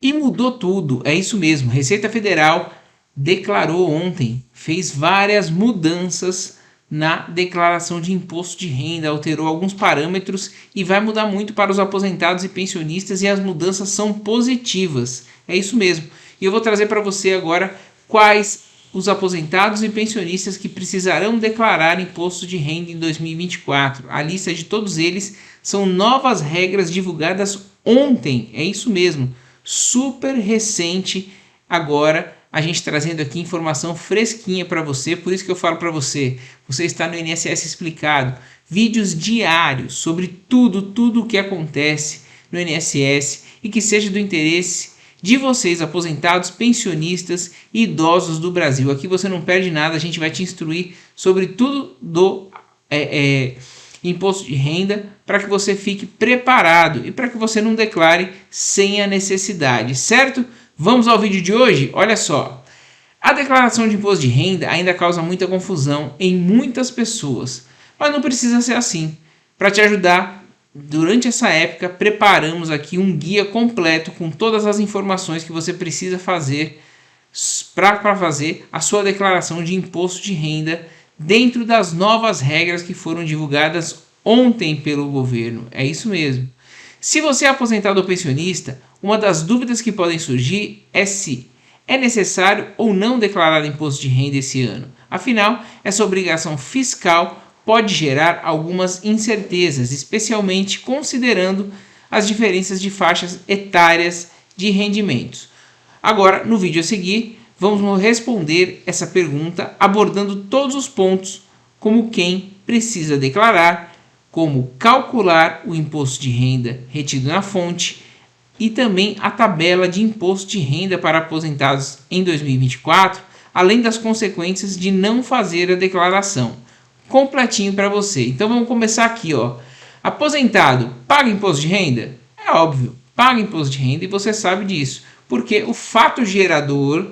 E mudou tudo, é isso mesmo. Receita Federal declarou ontem, fez várias mudanças na declaração de imposto de renda, alterou alguns parâmetros e vai mudar muito para os aposentados e pensionistas, e as mudanças são positivas. É isso mesmo. E eu vou trazer para você agora quais os aposentados e pensionistas que precisarão declarar imposto de renda em 2024. A lista de todos eles são novas regras divulgadas ontem. É isso mesmo. Super recente agora, a gente trazendo aqui informação fresquinha para você. Por isso que eu falo para você, você está no INSS Explicado, vídeos diários sobre tudo o que acontece no INSS e que seja do interesse de vocês, aposentados, pensionistas e idosos do Brasil. Aqui você não perde nada, a gente vai te instruir sobre tudo do imposto de renda, para que você fique preparado e para que você não declare sem a necessidade, certo? Vamos ao vídeo de hoje? Olha só, a declaração de imposto de renda ainda causa muita confusão em muitas pessoas, mas não precisa ser assim. Para te ajudar, durante essa época, preparamos aqui um guia completo com todas as informações que você precisa fazer para fazer a sua declaração de imposto de renda dentro das novas regras que foram divulgadas ontem pelo governo. É isso mesmo. Se você é aposentado ou pensionista, uma das dúvidas que podem surgir é se é necessário ou não declarar imposto de renda esse ano. Afinal, essa obrigação fiscal pode gerar algumas incertezas, especialmente considerando as diferenças de faixas etárias de rendimentos. Agora, no vídeo a seguir, vamos responder essa pergunta abordando todos os pontos, como quem precisa declarar, como calcular o imposto de renda retido na fonte e também a tabela de imposto de renda para aposentados em 2024, além das consequências de não fazer a declaração. Completinho para você. Então vamos começar aqui, ó. Aposentado paga imposto de renda? É óbvio, paga imposto de renda e você sabe disso, porque o fato gerador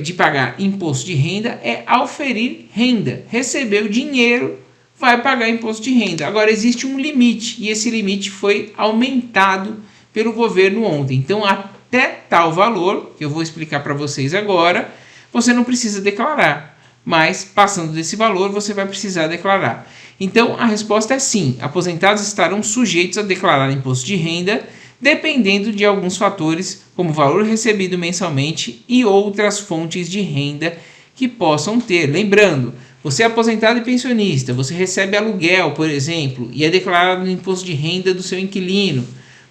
de pagar imposto de renda é auferir renda. Recebeu dinheiro, vai pagar imposto de renda. Agora existe um limite e esse limite foi aumentado pelo governo ontem. Então até tal valor, que eu vou explicar para vocês agora, você não precisa declarar. Mas passando desse valor você vai precisar declarar. Então a resposta é sim, aposentados estarão sujeitos a declarar imposto de renda, dependendo de alguns fatores, como o valor recebido mensalmente e outras fontes de renda que possam ter. Lembrando, você é aposentado e pensionista, você recebe aluguel, por exemplo, e é declarado no imposto de renda do seu inquilino.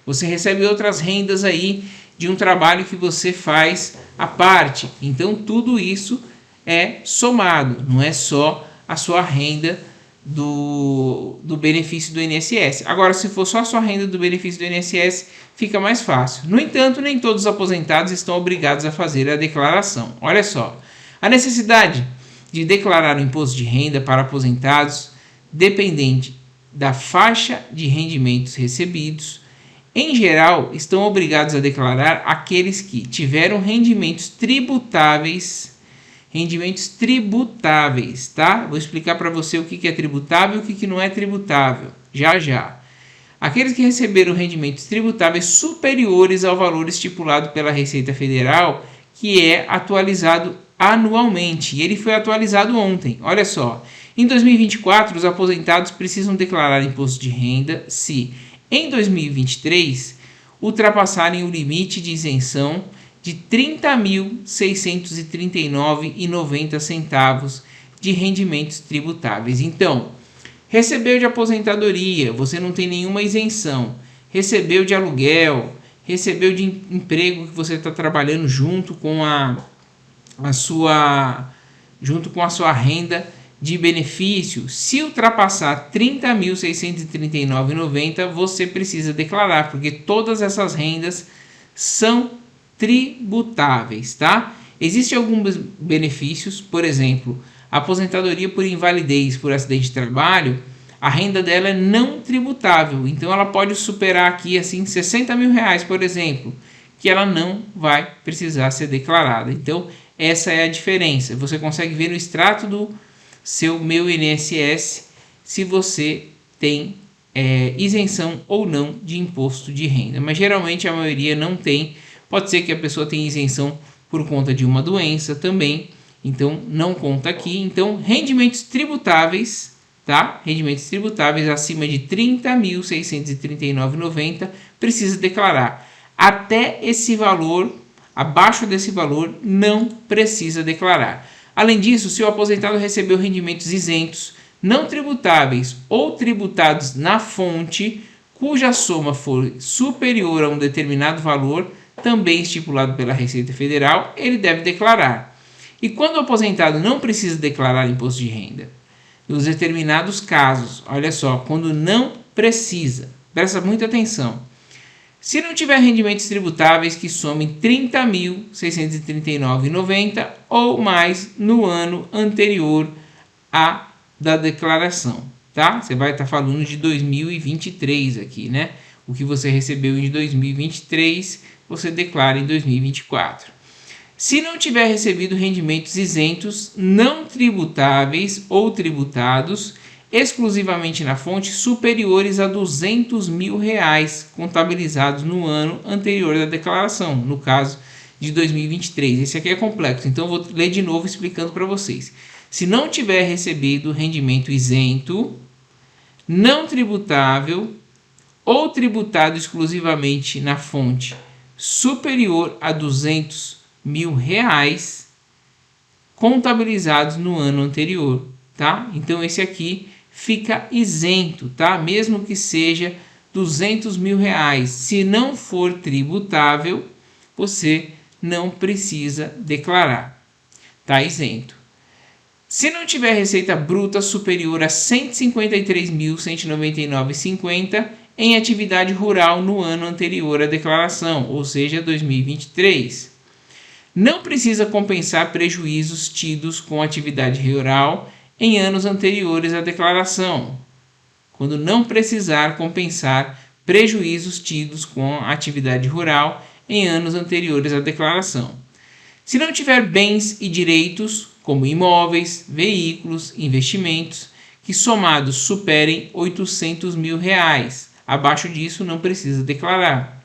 Você recebe outras rendas aí de um trabalho que você faz à parte. Então tudo isso é somado, não é só a sua renda do benefício do INSS. Agora, se for só a sua renda do benefício do INSS, fica mais fácil. No entanto, nem todos os aposentados estão obrigados a fazer a declaração. Olha só, a necessidade de declarar o imposto de renda para aposentados, dependente da faixa de rendimentos recebidos, em geral, estão obrigados a declarar aqueles que tiveram rendimentos tributáveis, tá? Vou explicar para você o que é tributável e o que não é tributável, já. Aqueles que receberam rendimentos tributáveis superiores ao valor estipulado pela Receita Federal, que é atualizado anualmente, e ele foi atualizado ontem. Olha só, em 2024, os aposentados precisam declarar imposto de renda se, em 2023, ultrapassarem o limite de isenção de R$ 30.639,90 de rendimentos tributáveis. Então, recebeu de aposentadoria, você não tem nenhuma isenção. Recebeu de aluguel, recebeu de emprego que você está trabalhando junto com a sua renda de benefício. Se ultrapassar R$ 30.639,90, você precisa declarar, porque todas essas rendas são tributáveis, tá? Existem alguns benefícios, por exemplo, a aposentadoria por invalidez por acidente de trabalho, a renda dela é não tributável, então ela pode superar aqui assim R$60 mil, por exemplo, que ela não vai precisar ser declarada. Então essa é a diferença. Você consegue ver no extrato do seu Meu INSS se você tem isenção ou não de imposto de renda, mas geralmente a maioria não tem. Pode ser que a pessoa tenha isenção por conta de uma doença também, então não conta aqui. Então, rendimentos tributáveis, tá? Rendimentos tributáveis acima de R$ 30.639,90 precisa declarar. Até esse valor, abaixo desse valor, não precisa declarar. Além disso, se o aposentado recebeu rendimentos isentos, não tributáveis ou tributados na fonte, cuja soma for superior a um determinado valor, também estipulado pela Receita Federal, ele deve declarar. E quando o aposentado não precisa declarar imposto de renda? Nos determinados casos, olha só, quando não precisa, presta muita atenção. Se não tiver rendimentos tributáveis que somem R$ 30.639,90 ou mais no ano anterior à da declaração, tá? Você vai estar falando de 2023 aqui, né? O que você recebeu em 2023, você declara em 2024. Se não tiver recebido rendimentos isentos, não tributáveis ou tributados exclusivamente na fonte superiores a R$ 200 mil contabilizados no ano anterior da declaração, no caso de 2023. Esse aqui é complexo, então eu vou ler de novo explicando para vocês. Se não tiver recebido rendimento isento, não tributável ou tributado exclusivamente na fonte superior a R$ 200 mil contabilizados no ano anterior, tá? Então esse aqui fica isento, tá? Mesmo que seja R$ 200 mil. Se não for tributável, você não precisa declarar, tá isento. Se não tiver receita bruta superior a R$ 153.199,50 em atividade rural no ano anterior à declaração, ou seja, 2023. Não precisa compensar prejuízos tidos com atividade rural em anos anteriores à declaração, quando não precisar compensar prejuízos tidos com atividade rural em anos anteriores à declaração. Se não tiver bens e direitos, como imóveis, veículos, investimentos, que somados superem R$ 800 mil, abaixo disso não precisa declarar.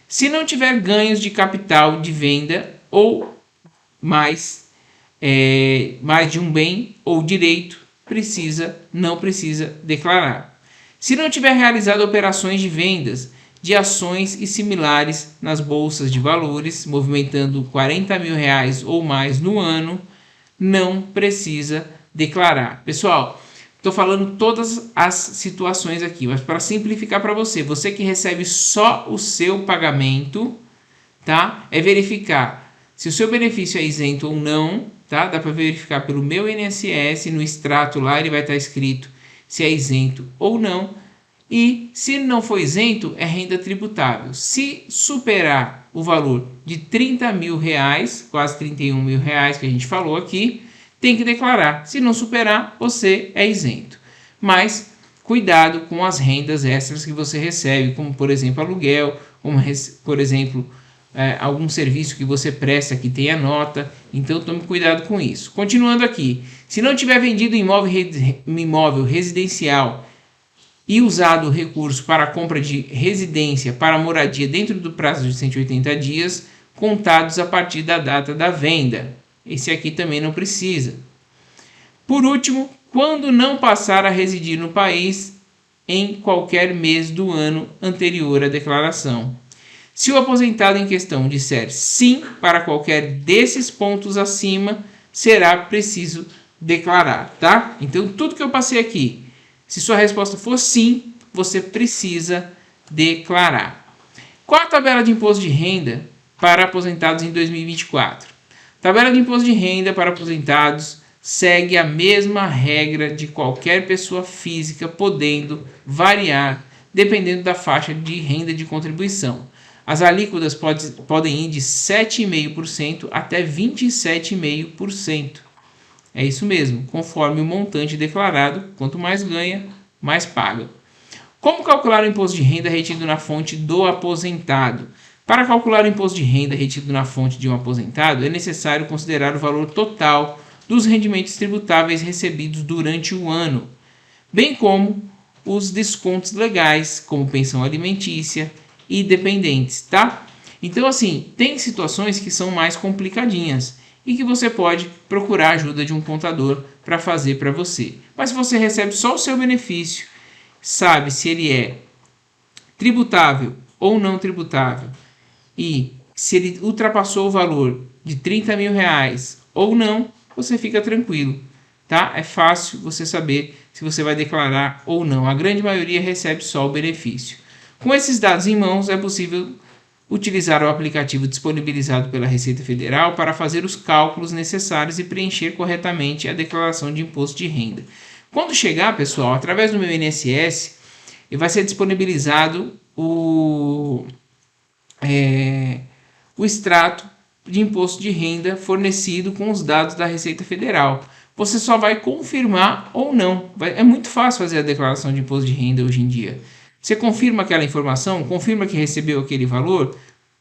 Se não tiver ganhos de capital de venda ou mais de um bem ou direito, não precisa declarar. Se não tiver realizado operações de vendas de ações e similares nas bolsas de valores, movimentando R$ 40 mil ou mais no ano, não precisa declarar. Pessoal, estou falando todas as situações aqui, mas para simplificar para você, você que recebe só o seu pagamento, tá? É verificar se o seu benefício é isento ou não, tá? Dá para verificar pelo meu INSS, no extrato lá ele vai estar escrito se é isento ou não. E se não for isento, é renda tributável. Se superar o valor de R$ 30 mil, quase R$ 31 mil que a gente falou aqui, tem que declarar. Se não superar, você é isento. Mas cuidado com as rendas extras que você recebe, como por exemplo aluguel, como por exemplo algum serviço que você presta que tenha nota. Então tome cuidado com isso. Continuando aqui, se não tiver vendido imóvel residencial e usado o recurso para a compra de residência para moradia dentro do prazo de 180 dias, contados a partir da data da venda. Esse aqui também não precisa. Por último, quando não passar a residir no país em qualquer mês do ano anterior à declaração. Se o aposentado em questão disser sim para qualquer desses pontos acima, será preciso declarar, tá? Então, tudo que eu passei aqui, se sua resposta for sim, você precisa declarar. Qual a tabela de imposto de renda para aposentados em 2024? Tabela de imposto de renda para aposentados segue a mesma regra de qualquer pessoa física, podendo variar dependendo da faixa de renda de contribuição. As alíquotas podem ir de 7,5% até 27,5%. É isso mesmo, conforme o montante declarado, quanto mais ganha, mais paga. Como calcular o imposto de renda retido na fonte do aposentado? Para calcular o imposto de renda retido na fonte de um aposentado, é necessário considerar o valor total dos rendimentos tributáveis recebidos durante o ano, bem como os descontos legais, como pensão alimentícia e dependentes, tá? Então, assim, tem situações que são mais complicadinhas e que você pode procurar a ajuda de um contador para fazer para você. Mas se você recebe só o seu benefício, sabe se ele é tributável ou não tributável e se ele ultrapassou o valor de 30 mil reais ou não, você fica tranquilo, tá? É fácil você saber se você vai declarar ou não. A grande maioria recebe só o benefício. Com esses dados em mãos, é possível utilizar o aplicativo disponibilizado pela Receita Federal para fazer os cálculos necessários e preencher corretamente a declaração de imposto de renda. Quando chegar, pessoal, através do meu INSS, vai ser disponibilizado o extrato de imposto de renda fornecido com os dados da Receita Federal. Você só vai confirmar ou não. É muito fácil fazer a declaração de imposto de renda hoje em dia. Você confirma aquela informação, confirma que recebeu aquele valor,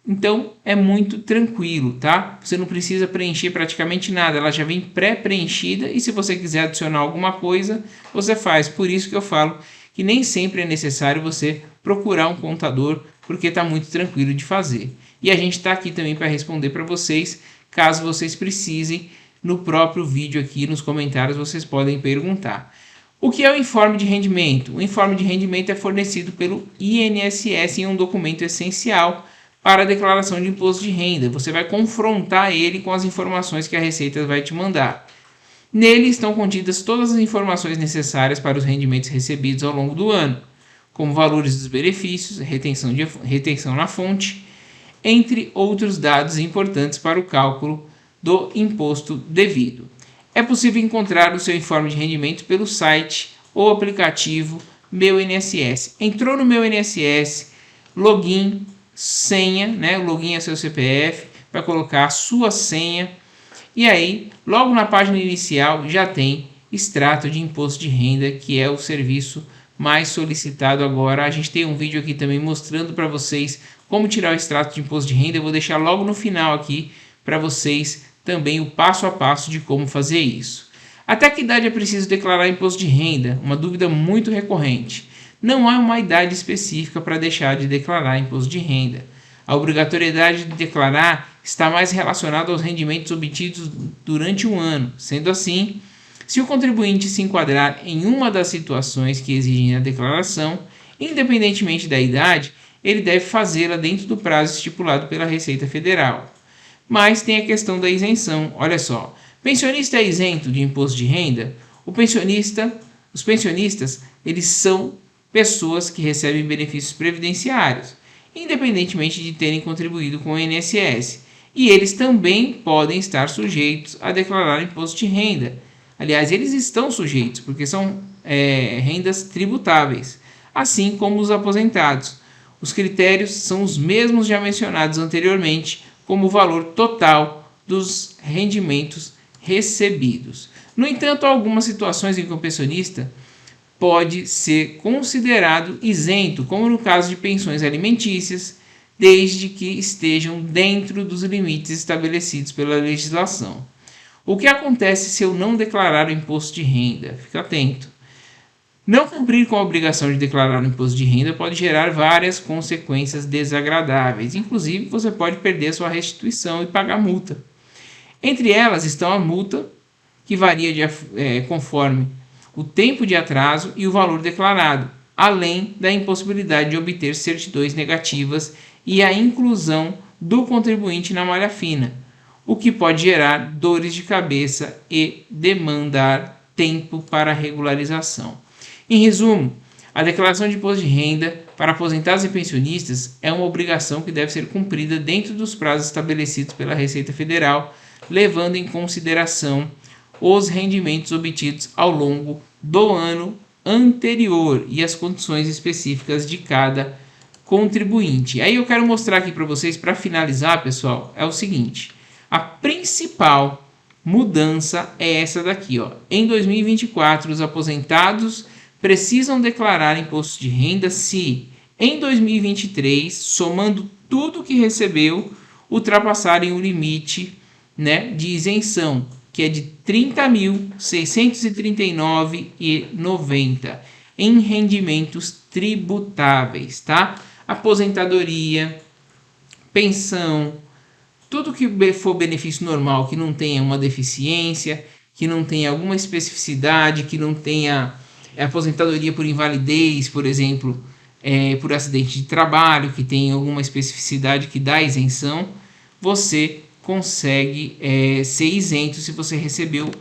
então é muito tranquilo, tá? Você não precisa preencher praticamente nada, ela já vem pré-preenchida e se você quiser adicionar alguma coisa, você faz. Por isso que eu falo que nem sempre é necessário você procurar um contador, porque está muito tranquilo de fazer. E a gente está aqui também para responder para vocês, caso vocês precisem, no próprio vídeo aqui nos comentários vocês podem perguntar. O que é o informe de rendimento? O informe de rendimento é fornecido pelo INSS em um documento essencial para a declaração de imposto de renda. Você vai confrontar ele com as informações que a Receita vai te mandar. Nele estão contidas todas as informações necessárias para os rendimentos recebidos ao longo do ano, como valores dos benefícios, retenção na fonte, entre outros dados importantes para o cálculo do imposto devido. É possível encontrar o seu informe de rendimento pelo site ou aplicativo Meu INSS. Entrou no Meu INSS, login, senha, né? O login é seu CPF, vai colocar a sua senha e aí, logo na página inicial já tem extrato de imposto de renda, que é o serviço mais solicitado agora. A gente tem um vídeo aqui também mostrando para vocês como tirar o extrato de imposto de renda. Eu vou deixar logo no final aqui para vocês também o passo a passo de como fazer isso. Até que idade é preciso declarar imposto de renda? Uma dúvida muito recorrente. Não há uma idade específica para deixar de declarar imposto de renda. A obrigatoriedade de declarar está mais relacionada aos rendimentos obtidos durante um ano. Sendo assim, se o contribuinte se enquadrar em uma das situações que exigem a declaração, independentemente da idade, ele deve fazê-la dentro do prazo estipulado pela Receita Federal. Mas tem a questão da isenção. Olha só, pensionista é isento de imposto de renda? Os pensionistas, eles são pessoas que recebem benefícios previdenciários, independentemente de terem contribuído com o INSS. E eles também podem estar sujeitos a declarar imposto de renda. Aliás, eles estão sujeitos, porque são rendas tributáveis, assim como os aposentados. Os critérios são os mesmos já mencionados anteriormente, como o valor total dos rendimentos recebidos. No entanto, há algumas situações em que o pensionista pode ser considerado isento, como no caso de pensões alimentícias, desde que estejam dentro dos limites estabelecidos pela legislação. O que acontece se eu não declarar o imposto de renda? Fica atento. Não cumprir com a obrigação de declarar o imposto de renda pode gerar várias consequências desagradáveis. Inclusive, você pode perder sua restituição e pagar multa. Entre elas estão a multa, que varia conforme o tempo de atraso e o valor declarado, além da impossibilidade de obter certidões negativas e a inclusão do contribuinte na malha fina, o que pode gerar dores de cabeça e demandar tempo para regularização. Em resumo, a declaração de imposto de renda para aposentados e pensionistas é uma obrigação que deve ser cumprida dentro dos prazos estabelecidos pela Receita Federal, levando em consideração os rendimentos obtidos ao longo do ano anterior e as condições específicas de cada contribuinte. Aí eu quero mostrar aqui para vocês, para finalizar, pessoal, é o seguinte: a principal mudança é essa daqui, ó. Em 2024, os aposentados precisam declarar imposto de renda se, em 2023, somando tudo que recebeu, ultrapassarem o limite, né, de isenção, que é de R$ 30.639,90. em rendimentos tributáveis, tá? Aposentadoria, pensão, tudo que for benefício normal, que não tenha uma deficiência, que não tenha alguma especificidade, que não tenha aposentadoria por invalidez, por exemplo, por acidente de trabalho, que tem alguma especificidade que dá isenção, você consegue ser isento se você recebeu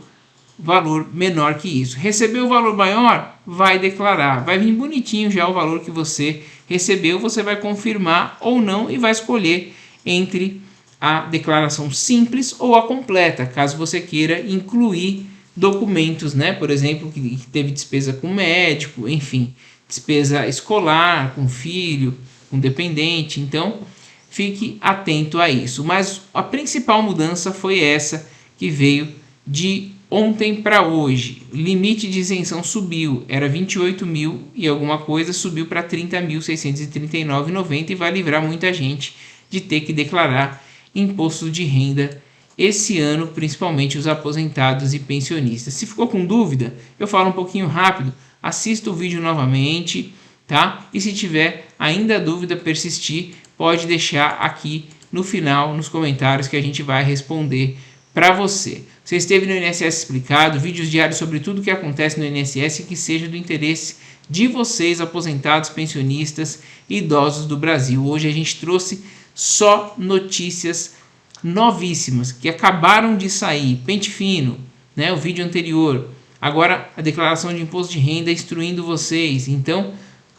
valor menor que isso. Recebeu o valor maior, vai declarar, vai vir bonitinho já o valor que você recebeu, você vai confirmar ou não e vai escolher entre a declaração simples ou a completa, caso você queira incluir documentos, né? Por exemplo, que teve despesa com médico, enfim, despesa escolar, com filho, com dependente. Então, fique atento a isso. Mas a principal mudança foi essa que veio de ontem para hoje. O limite de isenção subiu, era 28 mil e alguma coisa, subiu para 30.639,90 e vai livrar muita gente de ter que declarar imposto de renda esse ano, principalmente os aposentados e pensionistas. Se ficou com dúvida, eu falo um pouquinho rápido, assista o vídeo novamente, tá? E se tiver ainda dúvida persistir, pode deixar aqui no final, nos comentários, que a gente vai responder para você. Você esteve no INSS Explicado, vídeos diários sobre tudo o que acontece no INSS que seja do interesse de vocês, aposentados, pensionistas e idosos do Brasil. Hoje a gente trouxe só notícias novíssimas que acabaram de sair. Pente fino, né? O vídeo anterior. Agora a declaração de imposto de renda instruindo vocês. Então,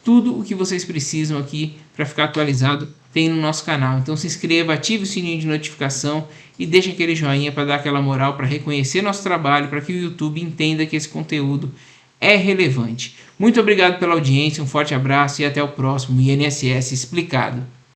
tudo o que vocês precisam aqui para ficar atualizado tem no nosso canal. Então se inscreva, ative o sininho de notificação e deixe aquele joinha para dar aquela moral, para reconhecer nosso trabalho, para que o YouTube entenda que esse conteúdo é relevante. Muito obrigado pela audiência, um forte abraço e até o próximo INSS Explicado.